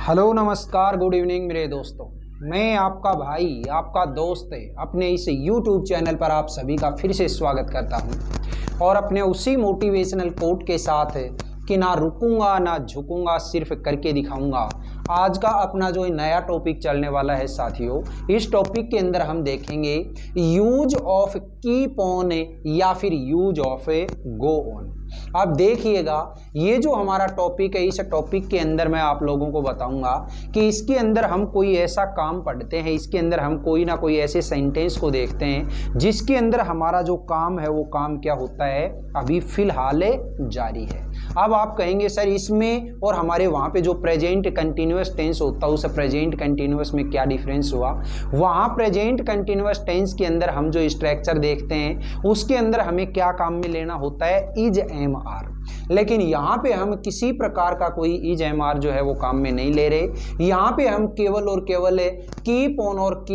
Hello नमस्कार good evening मेरे दोस्तों। मैं आपका भाई आपका दोस्त अपने इस YouTube चैनल पर आप सभी का फिर से स्वागत करता हूं और अपने उसी मोटिवेशनल कोट के साथ कि ना रुकूंगा ना झुकूंगा, सिर्फ करके दिखाऊंगा। आज का अपना जो नया टॉपिक चलने वाला है साथियों, इस टॉपिक के अंदर हम देखेंगे यूज ऑफ कीप ऑन या फिर यूज ऑफ गो ऑन। आप देखिएगा ये जो हमारा टॉपिक है, इस टॉपिक के अंदर मैं आप लोगों को बताऊंगा कि इसके अंदर हम कोई ऐसा काम पढ़ते हैं, इसके अंदर हम कोई ना कोई ऐसे सेंटेंस को देखते हैं जिसके अंदर हमारा जो काम है वो काम क्या होता है, अभी फिलहाल जारी है। अब आप कहेंगे सर इसमें और हमारे वहाँ पे जो प्रेजेंट कंटिन्यूअस टेंस होता है उस प्रेजेंट कंटिन्यूअस में क्या डिफरेंस हुआ। वहाँ प्रेजेंट कंटिन्यूअस टेंस के अंदर हम जो स्ट्रक्चर देखते हैं उसके अंदर हमें क्या काम में लेना होता है, इज एम आर। लेकिन यहाँ पे हम किसी प्रकार का कोई इज एम आर जो है वो काम में नहीं ले रहे। यहाँ पे हम केवल और केवल कीप ऑन और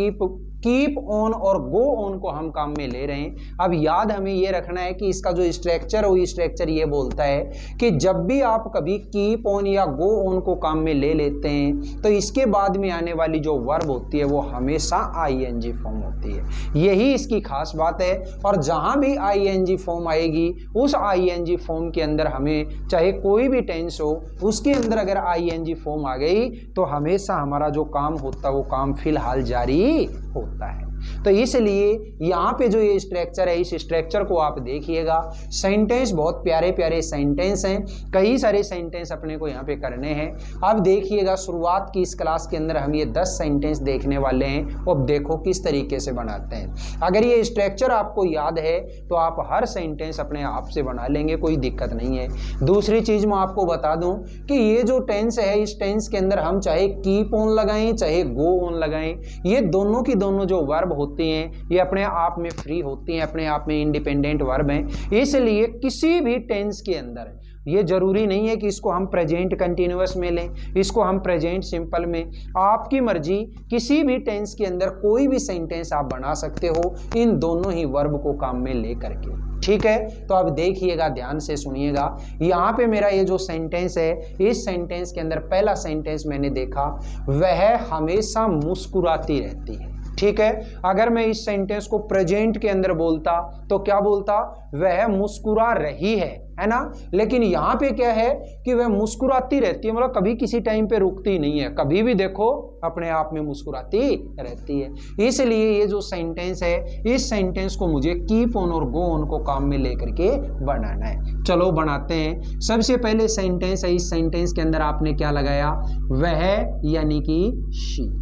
कीप ऑन और गो ऑन को हम काम में ले रहे हैं। अब याद हमें ये रखना है कि इसका जो स्ट्रक्चर वो स्ट्रक्चर ये बोलता है कि जब भी आप कभी कीप ऑन या गो ऑन को काम में ले लेते हैं तो इसके बाद में आने वाली जो वर्ब होती है वो हमेशा आईएनजी फॉर्म होती है। यही इसकी खास बात है। और जहां भी आईएनजी फॉर्म आएगी उस आईएनजी फॉर्म के अंदर हमें चाहे कोई भी टेंस हो उसके अंदर अगर आईएनजी फॉर्म आ गई तो हमेशा हमारा जो काम होता है वो काम फिलहाल जारी होता है। तो इसलिए यहाँ पे जो ये स्ट्रक्चर है इस स्ट्रक्चर को आप देखिएगा। सेंटेंस बहुत प्यारे प्यारे सेंटेंस हैं, कई सारे सेंटेंस अपने को यहाँ पे करने हैं। अब देखिएगा शुरुआत की इस क्लास के अंदर हम ये 10 सेंटेंस देखने वाले हैं और देखो किस तरीके से बनाते हैं। अगर ये स्ट्रक्चर आपको याद है तो आप हर सेंटेंस अपने आप से बना लेंगे, कोई दिक्कत नहीं है। दूसरी चीज मैं आपको बता दूं कि ये जो टेंस है इस टेंस के अंदर हम चाहे कीप ऑन लगाएं चाहे गो ऑन लगाएं, ये दोनों की दोनों जो वर्ब होती हैं ये अपने आप में फ्री होती हैं, अपने आप में इंडिपेंडेंट वर्ब हैं। इसलिए किसी भी टेंस के अंदर ये जरूरी नहीं है कि इसको हम प्रेजेंट कंटिन्यूअस में लें, इसको हम प्रेजेंट सिंपल में, आपकी मर्जी। किसी भी टेंस के अंदर कोई भी सेंटेंस आप बना सकते हो इन दोनों ही वर्ब को काम में ले करके। ठीक है, तो अब देखिएगा, ध्यान से सुनिएगा। यहाँ पे मेरा ये जो सेंटेंस है इस सेंटेंस के अंदर पहला सेंटेंस मैंने देखा, वह हमेशा मुस्कुराती रहती है। ठीक है, अगर मैं इस सेंटेंस को प्रेजेंट के अंदर बोलता तो क्या बोलता, वह मुस्कुरा रही है ना। लेकिन यहाँ पे क्या है कि वह मुस्कुराती रहती है, मतलब कभी किसी टाइम पे रुकती नहीं है, कभी भी देखो अपने आप में मुस्कुराती रहती है। इसलिए ये जो सेंटेंस है इस सेंटेंस को मुझे कीप ऑन और गो ऑन को काम में लेकर के बनाना है। चलो बनाते हैं। सबसे पहले सेंटेंस है, इस सेंटेंस के अंदर आपने क्या लगाया, वह यानी कि शी।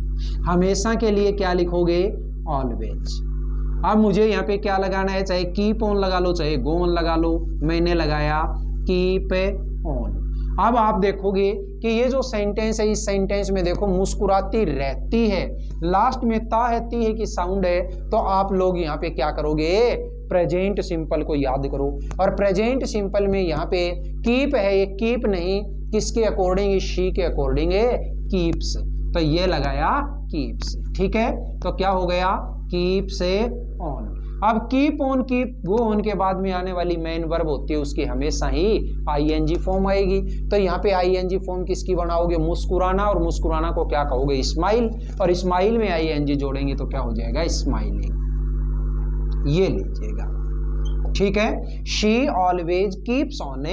हमेशा के लिए क्या लिखोगे, ऑलवेज। अब मुझे यहाँ पे क्या लगाना है, चाहे कीप ऑन लगा लो चाहे गो ऑन लगा लो, मैंने लगाया कीप ऑन। अब आप देखोगे कि ये जो सेंटेंस है इस सेंटेंस में देखो मुस्कुराती रहती है, लास्ट में ता है ती है कि साउंड है, तो आप लोग यहाँ पे क्या करोगे, प्रेजेंट सिंपल को याद करो। और प्रेजेंट सिंपल में यहाँ पे कीप है, ये कीप नहीं, किसके अकॉर्डिंग, शी के अकॉर्डिंग है, कीप्स, तो ये लगाया कीप्स। ठीक है, तो क्या हो गया, कीप से ऑन। अब keep on keep go on के बाद में आने वाली मेन वर्ब होती है उसकी हमेशा ही आईएनजी फॉर्म आएगी। तो यहाँ पे आईएनजी फॉर्म किसकी बनाओगे, मुस्कुराना, और मुस्कुराना को क्या कहोगे, स्माइल, और स्माइल में आईएनजी जोड़ेंगे तो क्या हो जाएगा, स्माइलिंग। ये लीजिएगा। ठीक है, she always keeps on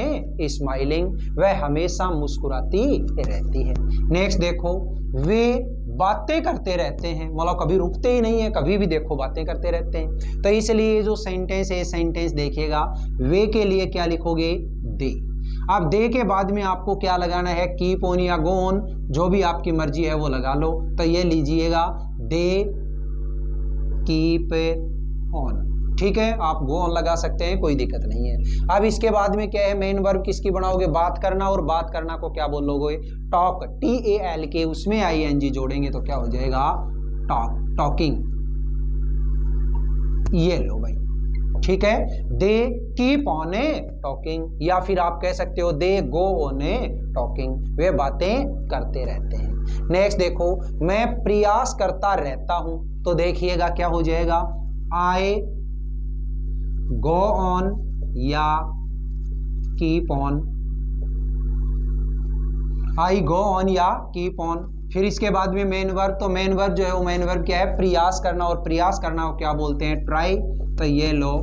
smiling, वह हमेशा मुस्कुराती रहती है। नेक्स्ट देखो, वे बातें करते रहते हैं, मतलब कभी रुकते ही नहीं है, कभी भी देखो बातें करते रहते हैं। तो इसलिए ये जो सेंटेंस है सेंटेंस देखिएगा, वे के लिए क्या लिखोगे, दे। अब दे के बाद में आपको क्या लगाना है, कीप ऑन या गो ऑन, जो भी आपकी मर्जी है वो लगा लो। तो ये लीजिएगा, दे कीप ऑन। ठीक है, आप गो ऑन लगा सकते हैं, कोई दिक्कत नहीं है। अब इसके बाद में क्या है, मेन वर्ब किसकी बनाओगे, बात करना, और बात करना को क्या बोलोगे, टॉक, TAL के, उसमें ING जोड़ेंगे तो क्या हो जाएगा, टॉक, टॉकिंग। ये लो भाई। ठीक है, दे कीप ऑन टॉकिंग, या फिर आप कह सकते हो दे गो ऑन टॉकिंग, वे बातें करते रहते हैं। नेक्स्ट देखो, मैं प्रयास करता रहता हूं, तो देखिएगा क्या हो जाएगा, आई गो ऑन या keep on. I go on या कीप ऑन। फिर इसके बाद में मेन वर्ब, तो मेन वर्ब जो है वो मेन वर्ब क्या है, प्रयास करना, और प्रयास करना को क्या बोलते हैं, ट्राई। तो ये लो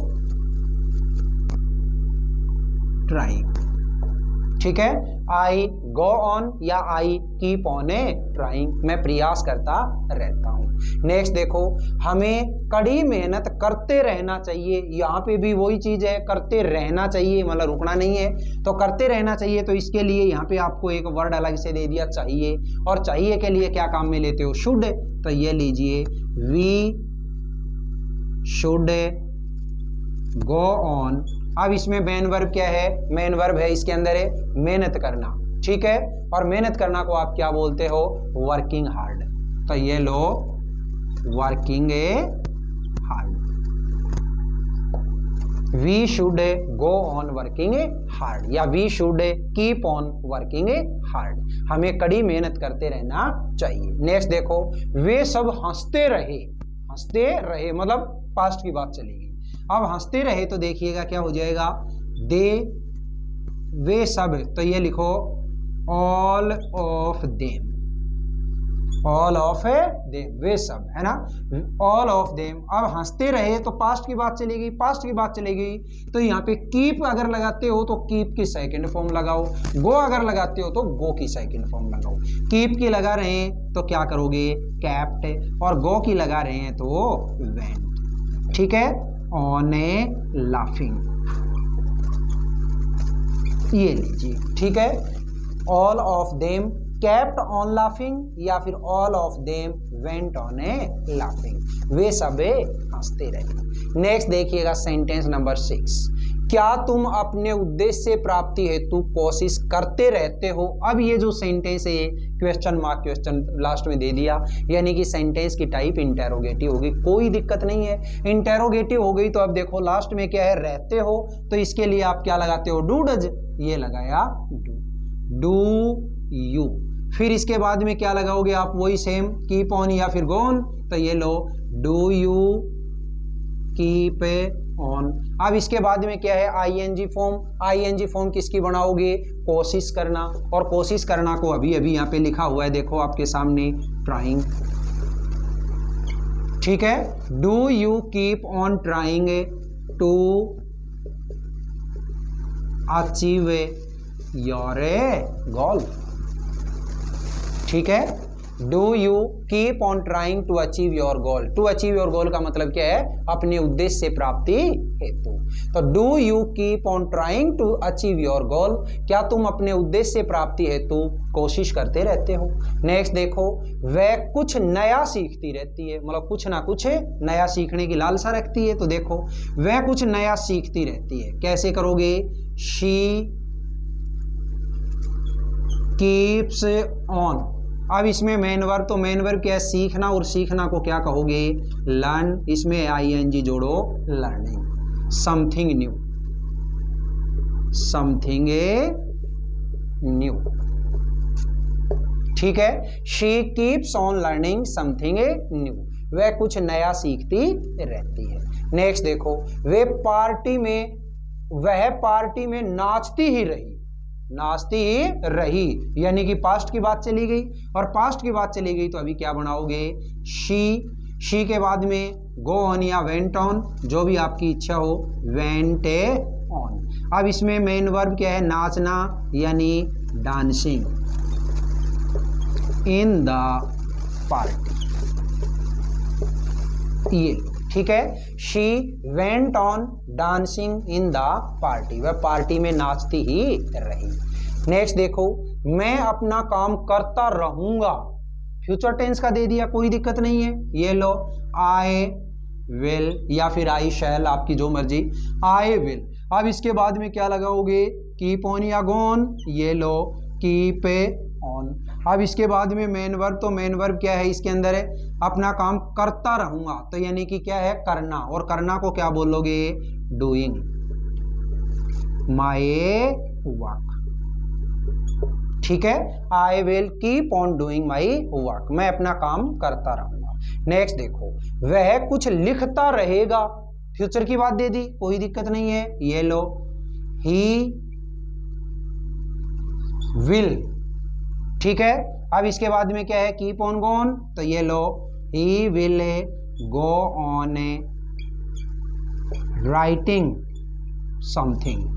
ट्राई, ठीक है। आई गो ऑन या I keep on A trying, मैं प्रयास करता रहता हूं। नेक्स्ट देखो, हमें कड़ी मेहनत करते रहना चाहिए। यहाँ पे भी वही चीज है, करते रहना चाहिए, मतलब रुकना नहीं है। तो करते रहना चाहिए, तो इसके लिए यहाँ पे आपको एक वर्ड अलग से दे दिया, चाहिए। और चाहिए के लिए क्या काम में लेते हो, शुड। तो ये लीजिए, वी शुड गो ऑन। अब इसमें मेन वर्ब क्या है, मेन वर्ब है इसके अंदर है मेहनत करना, ठीक है। और मेहनत करना को आप क्या बोलते हो, वर्किंग हार्ड। तो ये लो working a hard, we should go on working a hard, या we should keep on working a hard, हमें कड़ी मेहनत करते रहना चाहिए। नेक्स्ट देखो, वे सब हंसते रहे। हंसते रहे मतलब पास्ट की बात चलेगी। अब हंसते रहे तो देखिएगा क्या हो जाएगा, दे, वे सब। तो ये लिखो all of them, all of them, वे सब, है ना, ऑल ऑफ देम। अब हंसते रहे तो पास्ट की बात चलेगी, पास्ट की बात चलेगी। तो यहाँ पे कीप अगर लगाते हो तो कीप की सेकंड फॉर्म लगाओ, गो अगर लगाते हो तो गो की सेकंड फॉर्म लगाओ। कीप की लगा रहे हैं तो क्या करोगे, कैप्ट, और गो की लगा रहे हैं तो वेंट, ठीक है। ऑन ए लाफिंग, ये लीजिए, ठीक है। All of them kept on laughing, या फिर all of them went on a laughing, वे सब हंसते रहे। नेक्स्ट देखिएगा सेंटेंस नंबर 6, क्या तुम अपने उद्देश्य प्राप्ति हेतु कोशिश करते रहते हो। अब ये जो सेंटेंस है क्वेश्चन मार्क क्वेश्चन लास्ट में दे दिया, यानी कि सेंटेंस की टाइप इंटेरोगेटिव होगी, कोई दिक्कत नहीं है। इंटेरोगेटिव हो गई तो अब देखो लास्ट में क्या है, रहते हो, तो इसके लिए आप क्या लगाते हो, डू डज, ये लगाया डू यू। फिर इसके बाद में क्या लगाओगे आप, वही सेम, कीप ऑन या फिर गो ऑन। तो ये लो डू यू कीप ऑन। अब इसके बाद में क्या है, आईएनजी फॉर्म। आईएनजी फॉर्म किसकी बनाओगे, कोशिश करना, और कोशिश करना को अभी अभी यहाँ पे लिखा हुआ है, देखो आपके सामने, ट्राइंग, ठीक है। Do you keep on trying to achieve your goal, ठीक है। Do you keep on trying to achieve your goal. To achieve your goal का मतलब क्या है, अपने उद्देश्य से प्राप्ति हेतु। तो do you keep on trying to achieve your goal, क्या तुम अपने उद्देश्य से प्राप्ति हेतु कोशिश करते रहते हो। नेक्स्ट देखो, वह कुछ नया सीखती रहती है, मतलब कुछ ना कुछ नया सीखने की लालसा रखती है। तो देखो वह कुछ नया सीखती रहती है, कैसे करोगे, शी कीप्स ऑन। अब इसमें मेन वर्ब, तो मेन वर्ब क्या है, सीखना, और सीखना को क्या कहोगे, लर्न, इसमें आईएनजी जोड़ो, learning, something new, something new, ठीक है। She keeps on learning something new, वह कुछ नया सीखती रहती है। नेक्स्ट देखो, वह पार्टी में नाचती ही रही, नाचती ही रही, यानी कि पास्ट की बात चली गई, और पास्ट की बात चली गई तो अभी क्या बनाओगे, शी के बाद में गो ऑन या वेंट ऑन, जो भी आपकी इच्छा हो, वेंट ऑन। अब इसमें मेन वर्ब क्या है, नाचना, यानी डांसिंग इन द पार्टी, ये, ठीक है। She went on dancing in the party, वह पार्टी में नाचती ही रही। नेक्स्ट देखो, मैं अपना काम करता रहूंगा, फ्यूचर टेंस का दे दिया, कोई दिक्कत नहीं है। ये लो आई विल या फिर आई शैल, आपकी जो मर्जी, आई विल। अब इसके बाद में क्या लगाओगे, कीप ऑन या गो ऑन, ये लो कीप ऑन। अब इसके बाद में मेन वर्ब, तो मेन वर्ब क्या है इसके अंदर है, अपना काम करता रहूंगा, तो यानी कि क्या है, करना, और करना को क्या बोलोगे, डूइंग माई वर्क, ठीक है। I will keep on doing my work, मैं अपना काम करता रहूंगा। नेक्स्ट देखो, वह कुछ लिखता रहेगा, फ्यूचर की बात दे दी, कोई दिक्कत नहीं है। ये लो ही विल ठीक है। अब इसके बाद में क्या है, कीप ऑन गोन, तो ये लो, he will go on writing something.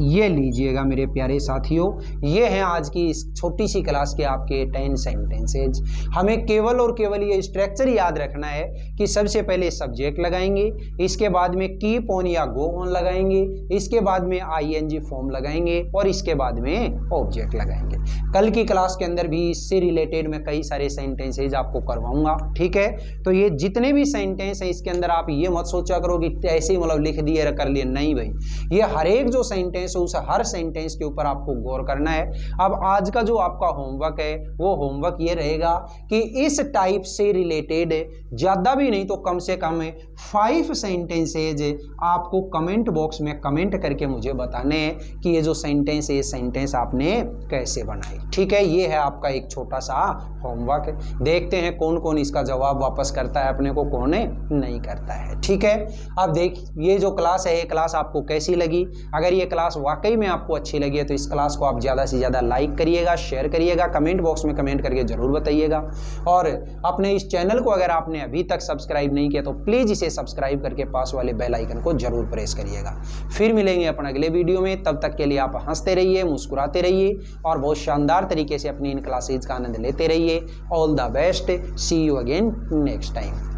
ये लीजिएगा मेरे प्यारे साथियों, ये हैं आज की इस छोटी सी क्लास के आपके 10 सेंटेंसेज। हमें केवल और केवल ये स्ट्रक्चर याद रखना है कि सबसे पहले सब्जेक्ट लगाएंगे, इसके बाद में कीप ऑन या गो ऑन लगाएंगे, इसके बाद में आईएनजी फॉर्म लगाएंगे और इसके बाद में ऑब्जेक्ट लगाएंगे। कल की क्लास के अंदर भी इससे रिलेटेड मैं कई सारे सेंटेंसेज आपको करवाऊंगा, ठीक है। तो ये जितने भी सेंटेंस हैं इसके अंदर आप ये मत सोचा करो कि ऐसे ही मतलब लिख दिए कर लिए, नहीं भाई, ये हर एक जो सेंटेंस उस हर सेंटेंस के ऊपर आपको गौर करना है। अब आज का जो आपका होमवर्क है वो होमवर्क ये रहेगा कि इस टाइप से रिलेटेड ज्यादा भी नहीं तो कम से कम 5 सेंटेंसेज आपको कमेंट बॉक्स में कमेंट करके मुझे बताने हैं कि ये जो सेंटेंस है ये सेंटेंस आपने कैसे बनाई, ठीक है। ये है आपका एक छोटा सा होमवर्क, देखते हैं कौन कौन इसका जवाब वापस करता है अपने को, कौन नहीं करता है, ठीक है। अब देख, ये जो क्लास है ये क्लास आपको कैसी लगी? अगर ये क्लास वाकई में आपको अच्छी लगी है तो इस क्लास को आप ज़्यादा से ज़्यादा लाइक करिएगा, शेयर करिएगा, कमेंट बॉक्स में कमेंट करके ज़रूर बताइएगा। और अपने इस चैनल को अगर आपने अभी तक सब्सक्राइब नहीं किया तो प्लीज़ इसे सब्सक्राइब करके पास वाले बेल आइकन को जरूर प्रेस करिएगा। फिर मिलेंगे अपन अगले वीडियो में, तब तक के लिए आप हंसते रहिए, मुस्कुराते रहिए और बहुत शानदार तरीके से अपनी इन क्लासेज का आनंद लेते रहिए। All the best, see you again next time.